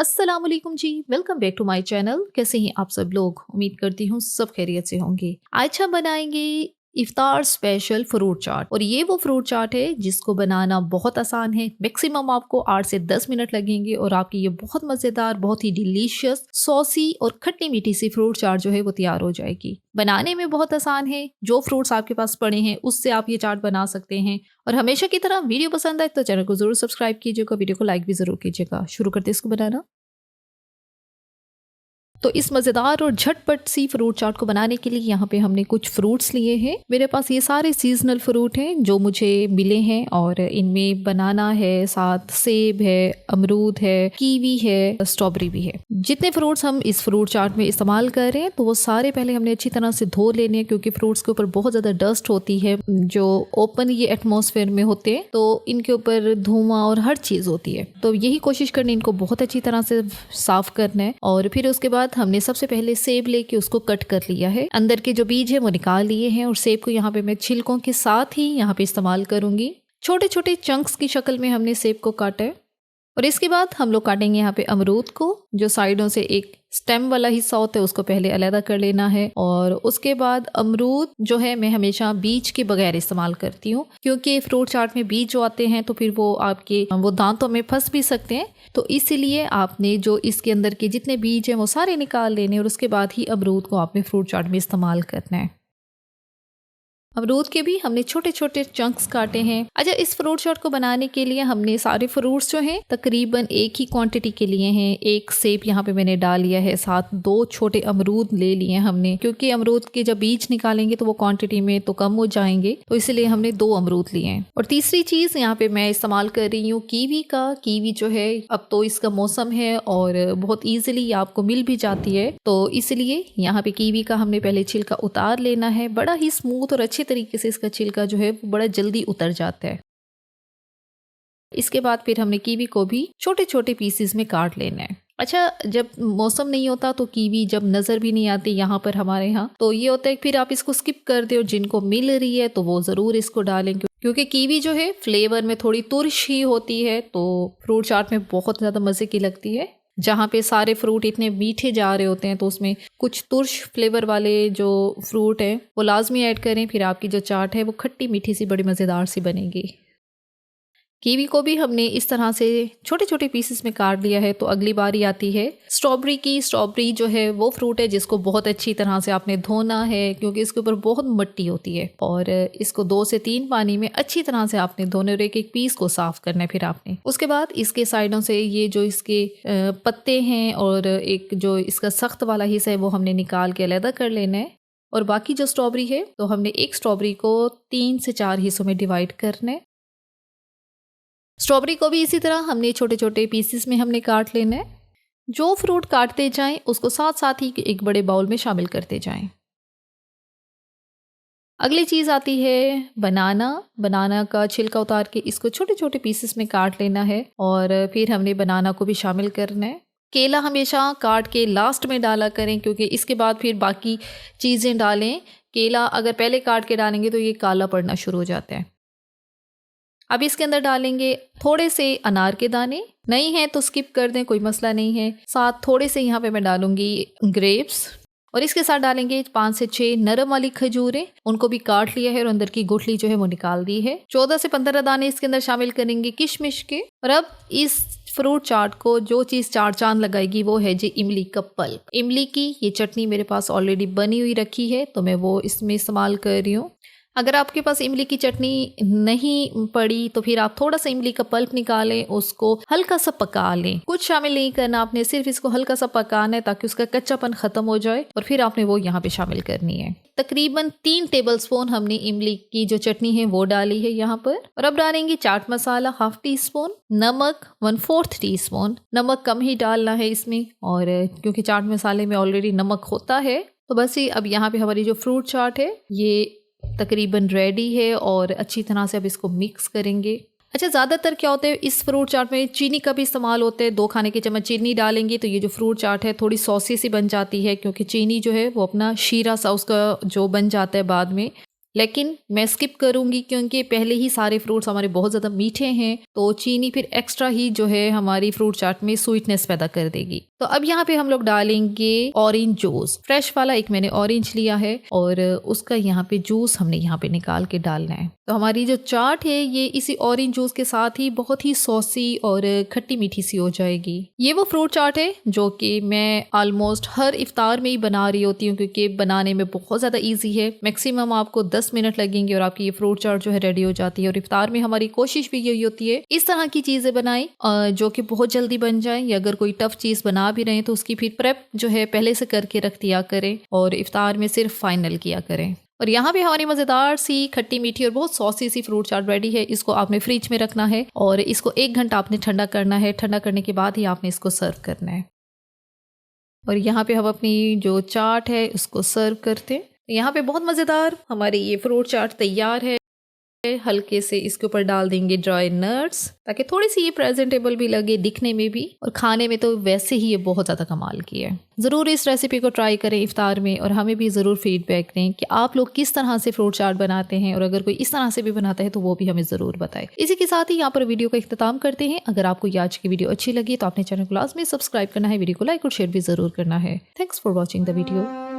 अस्सलाम वालेकुम जी। Welcome back to my channel. कैसे हैं आप सब लोग? उम्मीद करती हूँ सब खैरियत से होंगे। आज हम बनाएंगे इफ्तार स्पेशल फ्रूट चाट, और ये वो फ्रूट चाट है जिसको बनाना बहुत आसान है। मैक्सिमम आपको 8 से 10 मिनट लगेंगे और आपकी ये बहुत मज़ेदार, बहुत ही डिलीशियस, सॉसी और खट्टी मीठी सी फ्रूट चाट जो है वो तैयार हो जाएगी। बनाने में बहुत आसान है। जो फ्रूट्स आपके पास पड़े हैं उससे आप ये चाट बना सकते हैं। और हमेशा की तरह वीडियो पसंद आए तो चैनल को जरूर सब्सक्राइब कीजिएगा, वीडियो को लाइक भी जरूर कीजिएगा। शुरू करते हैं इसको बनाना। तो इस मज़ेदार और झटपट सी फ्रूट चाट को बनाने के लिए यहाँ पे हमने कुछ फ्रूट्स लिए हैं। मेरे पास ये सारे सीजनल फ्रूट हैं जो मुझे मिले हैं, और इनमें बनाना है, साथ सेब है, अमरूद है, कीवी है, स्ट्रॉबेरी भी है। जितने फ्रूट्स हम इस फ्रूट चाट में इस्तेमाल कर रहे हैं तो वो सारे पहले हमने अच्छी तरह से धो लेने हैं, क्योंकि फ्रूट्स के ऊपर बहुत ज़्यादा डस्ट होती है। जो ओपन ये एटमॉस्फेयर में होते हैं तो इनके ऊपर धुआं और हर चीज़ होती है, तो यही कोशिश करनी इनको बहुत अच्छी तरह से साफ करना है। और फिर उसके बाद हमने सबसे पहले सेब लेके उसको कट कर लिया है। अंदर के जो बीज है वो निकाल लिए हैं, और सेब को यहाँ पे मैं छिलकों के साथ ही यहाँ पे इस्तेमाल करूंगी। छोटे छोटे चंक्स की शक्ल में हमने सेब को काटा है। और इसके बाद हम लोग काटेंगे यहाँ पे अमरूद को। जो साइडों से एक स्टेम वाला हिस्सा होता है उसको पहले अलग कर लेना है। और उसके बाद अमरूद जो है मैं हमेशा बीज के बगैर इस्तेमाल करती हूँ, क्योंकि फ्रूट चाट में बीज जो आते हैं तो फिर वो आपके दांतों में फंस भी सकते हैं। तो इसीलिए आपने जो इसके अंदर के जितने बीज हैं वो सारे निकाल लेने, और उसके बाद ही अमरूद को आपने फ्रूट चाट में इस्तेमाल करना है। अमरूद के भी हमने छोटे छोटे चंक्स काटे हैं। अच्छा, इस फ्रूट चाट को बनाने के लिए हमने सारे फ्रूट्स जो हैं तकरीबन एक ही क्वांटिटी के लिए हैं। एक सेब यहाँ पे मैंने डाल लिया है, साथ 2 छोटे अमरूद ले लिए हैं हमने, क्योंकि अमरूद के जब बीज निकालेंगे तो वो क्वांटिटी में तो कम हो जाएंगे, तो इसलिए हमने 2 अमरूद लिए हैं। और तीसरी चीज यहाँ पे मैं इस्तेमाल कर रही हूँ कीवी का। कीवी जो है अब तो इसका मौसम है और बहुत ईजिली आपको मिल भी जाती है, तो इसलिए यहाँ पे कीवी का हमने पहले छिलका उतार लेना है। बड़ा ही स्मूथ और अच्छे तरीके से इसका छिलका जो है वो बड़ा जल्दी उतर जाता है। इसके बाद फिर हमने कीवी को भी छोटे छोटे पीसेस में काट लेना है। अच्छा, जब मौसम नहीं होता तो कीवी जब नज़र भी नहीं आती यहाँ पर हमारे यहाँ, तो ये होता है फिर आप इसको स्किप कर दे, और जिनको मिल रही है तो वो ज़रूर इसको डालें, क्योंकि कीवी जो है फ्लेवर में थोड़ी तुर्श ही होती है, तो फ्रूट चाट में बहुत ज़्यादा मज़े की लगती है। जहाँ पे सारे फ्रूट इतने मीठे जा रहे होते हैं तो उसमें कुछ तुर्श फ्लेवर वाले जो फ्रूट है वो लाजमी ऐड करें, फिर आपकी जो चाट है वो खट्टी मीठी सी बड़ी मज़ेदार सी बनेगी। कीवी को भी हमने इस तरह से छोटे छोटे पीसेस में काट लिया है। तो अगली बारी आती है स्ट्रॉबेरी की। स्ट्रॉबेरी जो है वो फ्रूट है जिसको बहुत अच्छी तरह से आपने धोना है, क्योंकि इसके ऊपर बहुत मिट्टी होती है, और इसको 2 से 3 पानी में अच्छी तरह से आपने धोने और एक एक पीस को साफ करना है। फिर आपने उसके बाद इसके साइडों से ये जो इसके पत्ते हैं और एक जो इसका सख्त वाला हिस्सा है वो हमने निकाल के अलग कर लेना है। और बाकी जो स्ट्रॉबेरी है तो हमने एक स्ट्रॉबेरी को 3 से 4 हिस्सों में डिवाइड करना है। स्ट्रॉबेरी को भी इसी तरह हमने छोटे छोटे पीसेस में हमने काट लेना है। जो फ्रूट काटते जाएं उसको साथ साथ ही एक बड़े बाउल में शामिल करते जाएं। अगली चीज़ आती है बनाना। बनाना का छिलका उतार के इसको छोटे छोटे पीसेस में काट लेना है, और फिर हमने बनाना को भी शामिल करना है। केला हमेशा काट के लास्ट में डाला करें, क्योंकि इसके बाद फिर बाकी चीज़ें डालें। केला अगर पहले काट के डालेंगे तो ये काला पड़ना शुरू हो जाता है। अब इसके अंदर डालेंगे थोड़े से अनार के दाने। नहीं है तो स्किप कर दें, कोई मसला नहीं है। साथ थोड़े से यहाँ पे मैं डालूंगी ग्रेप्स, और इसके साथ डालेंगे 5 से 6 नरम वाली खजूरें। उनको भी काट लिया है और अंदर की गुठली जो है वो निकाल दी है। 14 से 15 दाने इसके अंदर शामिल करेंगे किशमिश के। और अब इस फ्रूट चाट को जो चीज़ 4 चांद लगाएगी वो है जी इमली का पल्प। इमली की ये चटनी मेरे पास ऑलरेडी बनी हुई रखी है, तो मैं वो इसमें इस्तेमाल कर रही हूँ। अगर आपके पास इमली की चटनी नहीं पड़ी तो फिर आप थोड़ा सा इमली का पल्प निकालें, उसको हल्का सा पका लें। कुछ शामिल नहीं करना आपने, सिर्फ इसको हल्का सा पकाना है ताकि उसका कच्चापन खत्म हो जाए, और फिर आपने वो यहाँ पे शामिल करनी है। तकरीबन 3 टेबलस्पून हमने इमली की जो चटनी है वो डाली है यहाँ पर। और अब डालेंगे चाट मसाला 1/2 टीस्पून, नमक 1/4 टीस्पून। नमक कम ही डालना है इसमें, और क्योंकि चाट मसाले में ऑलरेडी नमक होता है, तो बस ही अब यहाँ पे हमारी जो फ्रूट चाट है ये तकरीबन रेडी है, और अच्छी तरह से अब इसको मिक्स करेंगे। अच्छा, ज़्यादातर क्या होता है इस फ्रूट चाट में चीनी का भी इस्तेमाल होता है। 2 खाने के चम्मच चीनी डालेंगे तो ये जो फ्रूट चाट है थोड़ी सॉसी सी बन जाती है, क्योंकि चीनी जो है वो अपना शीरा सा उसका जो बन जाता है बाद में। लेकिन मैं स्किप करूंगी क्योंकि पहले ही सारे फ्रूट्स हमारे बहुत ज़्यादा मीठे हैं, तो चीनी फिर एक्स्ट्रा ही जो है हमारी फ्रूट चाट में स्वीटनेस पैदा कर देगी। तो अब यहाँ पे हम लोग डालेंगे ऑरेंज जूस। फ्रेश वाला एक मैंने ऑरेंज लिया है और उसका यहाँ पे जूस हमने यहाँ पे निकाल के डालना है। तो हमारी जो चाट है ये इसी ऑरेंज जूस के साथ ही बहुत ही सॉसी और खट्टी मीठी सी हो जाएगी। ये वो फ्रूट चाट है जो कि मैं ऑलमोस्ट हर इफ्तार में ही बना रही होती हूँ क्योंकि बनाने में बहुत ज़्यादा ईजी है। मैक्सिमम आपको 10 मिनट लगेंगे और आपकी ये फ्रूट चाट जो है रेडी हो जाती है। और इफ्तार में हमारी कोशिश भी यही होती है इस तरह की चीज़ें बनाएं जो कि बहुत जल्दी बन जाए, या अगर कोई टफ चीज़ बना भी रहे तो उसकी फिर प्रेप जो है पहले से करके रख दिया करें और इफ्तार में सिर्फ फाइनल किया करें। और यहाँ पे हमारी मज़ेदार सी खट्टी मीठी और बहुत सॉसी सी फ्रूट चाट रेडी है। इसको आपने फ्रिज में रखना है और इसको 1 घंटा आपने ठंडा करना है। ठंडा करने के बाद ही आपने इसको सर्व करना है। और यहाँ पे हम अपनी जो चाट है उसको सर्व करते हैं। यहाँ पे बहुत मज़ेदार हमारी ये फ्रूट चाट तैयार है। हल्के से इसके ऊपर डाल देंगे ड्राई नट्स ताकि थोड़ी सी ये प्रेजेंटेबल भी लगे दिखने में भी, और खाने में तो वैसे ही ये बहुत ज़्यादा कमाल की है। ज़रूर इस रेसिपी को ट्राई करें इफ्तार में और हमें भी ज़रूर फीडबैक दें कि आप लोग किस तरह से फ्रूट चाट बनाते हैं, और अगर कोई इस तरह से भी बनाता है तो वो भी हमें ज़रूर बताएं। इसी के साथ ही यहाँ पर वीडियो का इख्तिताम करते हैं। अगर आपको ये आज की वीडियो अच्छी लगी तो आपने चैनल को लाजमी सब्सक्राइब करना है, वीडियो को लाइक और शेयर भी ज़रूर करना है। Thanks for watching the video.